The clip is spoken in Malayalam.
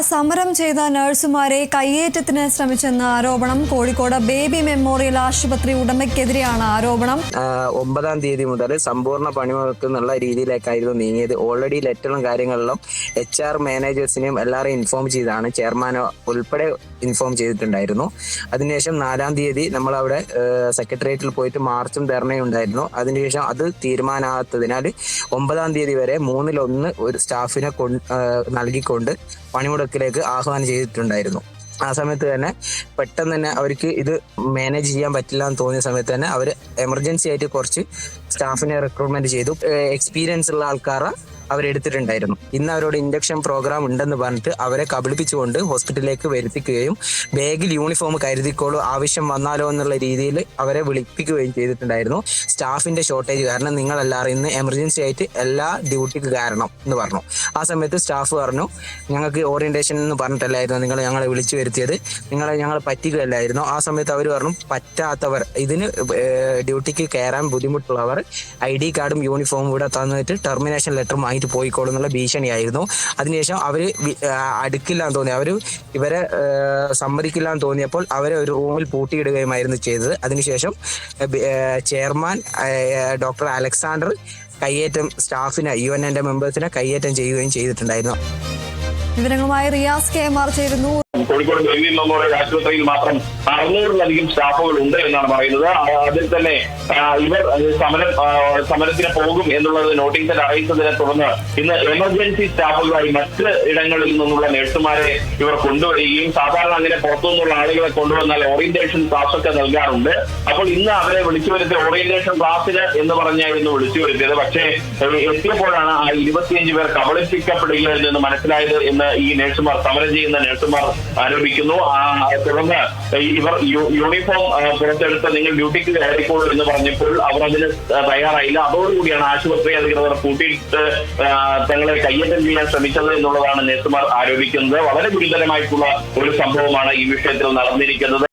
സമരം ചെയ്ത നഴ്സുമാരെ കയ്യേറ്റത്തിന് ശ്രമിച്ചെന്ന ആരോപണം. കോഴിക്കോട് ബേബി മെമ്മോറിയൽ ആശുപത്രി ഉടമയ്ക്കെതിരെയാണ് ആരോപണം. 9-ാം തീയതി മുതൽ സമ്പൂർണ്ണ പണിമുടക്ക് എന്നുള്ള രീതിയിലേക്കായിരുന്നു നീങ്ങിയത്. ഓൾറെഡി ലെറ്ററും കാര്യങ്ങളിലും HR മാനേജേഴ്സിനെയും എല്ലാവരെയും ഇൻഫോം ചെയ്താണ്, ചെയർമാനോ ഉൾപ്പെടെ ഇൻഫോം ചെയ്തിട്ടുണ്ടായിരുന്നു. അതിനുശേഷം 4-ാം തീയതി നമ്മളവിടെ സെക്രട്ടേറിയറ്റിൽ പോയിട്ട് മാർച്ചും ധർണയും ഉണ്ടായിരുന്നു. അതിനുശേഷം അത് തീരുമാനമാകാത്തതിനാൽ 9-ാം തീയതി വരെ 1/3 ഒരു സ്റ്റാഫിനെ നൽകിക്കൊണ്ട് പണിമുടക്കിലേക്ക് ആഹ്വാനം ചെയ്തിട്ടുണ്ടായിരുന്നു. ആ സമയത്ത് തന്നെ പെട്ടെന്ന് തന്നെ അവർക്ക് ഇത് മാനേജ് ചെയ്യാൻ പറ്റില്ല എന്ന് തോന്നിയ സമയത്ത് തന്നെ അവർ എമർജൻസി ആയിട്ട് കുറച്ച് സ്റ്റാഫിനെ റിക്രൂട്ട്മെന്റ് ചെയ്തു. എക്സ്പീരിയൻസ് ഉള്ള ആൾക്കാരെ അവരെടുത്തിട്ടുണ്ടായിരുന്നു. ഇന്ന് അവരോട് ഇൻഡക്ഷൻ പ്രോഗ്രാം ഉണ്ടെന്ന് പറഞ്ഞിട്ട് അവരെ കബളിപ്പിച്ചുകൊണ്ട് ഹോസ്പിറ്റലിലേക്ക് വരുത്തിക്കുകയും ബാഗിൽ യൂണിഫോം കരുതിക്കോളൂ, ആവശ്യം വന്നാലോ എന്നുള്ള രീതിയിൽ അവരെ വിളിപ്പിക്കുകയും ചെയ്തിട്ടുണ്ടായിരുന്നു. സ്റ്റാഫിന്റെ ഷോർട്ടേജ് കാരണം നിങ്ങളെല്ലാവരും ഇന്ന് എമർജൻസി ആയിട്ട് എല്ലാ ഡ്യൂട്ടിക്ക് കാരണം എന്ന് പറഞ്ഞു. ആ സമയത്ത് സ്റ്റാഫ് പറഞ്ഞു, ഞങ്ങൾക്ക് ഓറിയന്റേഷൻ എന്ന് പറഞ്ഞിട്ടല്ലായിരുന്നു ഞങ്ങളെ വിളിച്ചു വരുത്തിയത്, ഞങ്ങൾ പറ്റിക്കുകയല്ലായിരുന്നു. ആ സമയത്ത് അവർ പറഞ്ഞു, പറ്റാത്തവർ, ഇതിന് ഡ്യൂട്ടിക്ക് കയറാൻ ബുദ്ധിമുട്ടുള്ളവർ ID കാർഡും യൂണിഫോമും കൂടെ തന്നിട്ട് ടെർമിനേഷൻ ലെറ്ററും പോയിക്കോളും എന്നുള്ള ഭീഷണിയായിരുന്നു. അതിനുശേഷം അവര് അടുക്കില്ല എന്ന് തോന്നി, അവര് ഇവരെ സമ്മതിക്കില്ല എന്ന് തോന്നിയപ്പോൾ അവരെ ഒരു റൂമിൽ പൂട്ടിയിടുകയുമായിരുന്നു ചെയ്തത്. അതിനുശേഷം ചെയർമാൻ ഡോക്ടർ അലക്സാണ്ടർ കയ്യേറ്റം സ്റ്റാഫിനെ, UNN മെമ്പേഴ്സിനെ കയ്യേറ്റം ചെയ്യുകയും ചെയ്തിട്ടുണ്ടായിരുന്നു. വിവരങ്ങളുമായി റിയാസ് KMR ചേരുന്നു. കോഴിക്കോട് ബേബി മെമ്മോറിയൽ ആശുപത്രിയിൽ മാത്രം 600-ലധികം സ്റ്റാഫുകൾ ഉണ്ട് എന്നാണ് പറയുന്നത്. അതിൽ തന്നെ ഇവർ സമരത്തിന് പോകും എന്നുള്ളത് നോട്ടീസിൽ അറിയിച്ചതിനെ തുടർന്ന് ഇന്ന് എമർജൻസി സ്റ്റാഫുകളായി മറ്റ് ഇടങ്ങളിൽ നിന്നുള്ള നഴ്സുമാരെ ഇവർ കൊണ്ടുവരികയും, സാധാരണ അങ്ങനെ പുറത്തുനിന്നുള്ള ആളുകളെ കൊണ്ടുവന്നാൽ ഓറിയന്റേഷൻ ക്ലാസ് ഒക്കെ നൽകാറുണ്ട്. അപ്പോൾ ഇന്ന് അവരെ വിളിച്ചു വരുത്തിയ ഓറിയന്റേഷൻ ക്ലാസ്സിന് എന്ന് പറഞ്ഞായിരുന്നു വിളിച്ചു വരുത്തിയത്. പക്ഷേ എത്തിയപ്പോഴാണ് ആ 25 പേർ കബളിപ്പിക്കപ്പെടുകയായിരുന്നു എന്ന് മനസ്സിലായത് എന്ന് ഈ നഴ്സുമാർ, സമരം ചെയ്യുന്ന നഴ്സുമാർ ആരോപിക്കുന്നു. തുടർന്ന് ഇവർ യൂണിഫോം പുറത്തെടുത്ത് നിങ്ങൾ ഡ്യൂട്ടിക്ക് കയറിക്കോളൂ എന്ന് പറഞ്ഞപ്പോൾ അവർ അതിന് തയ്യാറായില്ല. അതോടുകൂടിയാണ് ആശുപത്രി അധികൃതർ കൂട്ടിയിട്ട് തങ്ങളെ കയ്യേറ്റം ചെയ്യാൻ ശ്രമിച്ചത് എന്നുള്ളതാണ് നഴ്സുമാർ ആരോപിക്കുന്നത്. വളരെ ഗുരുതരമായിട്ടുള്ള ഒരു സംഭവമാണ് ഈ വിഷയത്തിൽ നടന്നിരിക്കുന്നത്.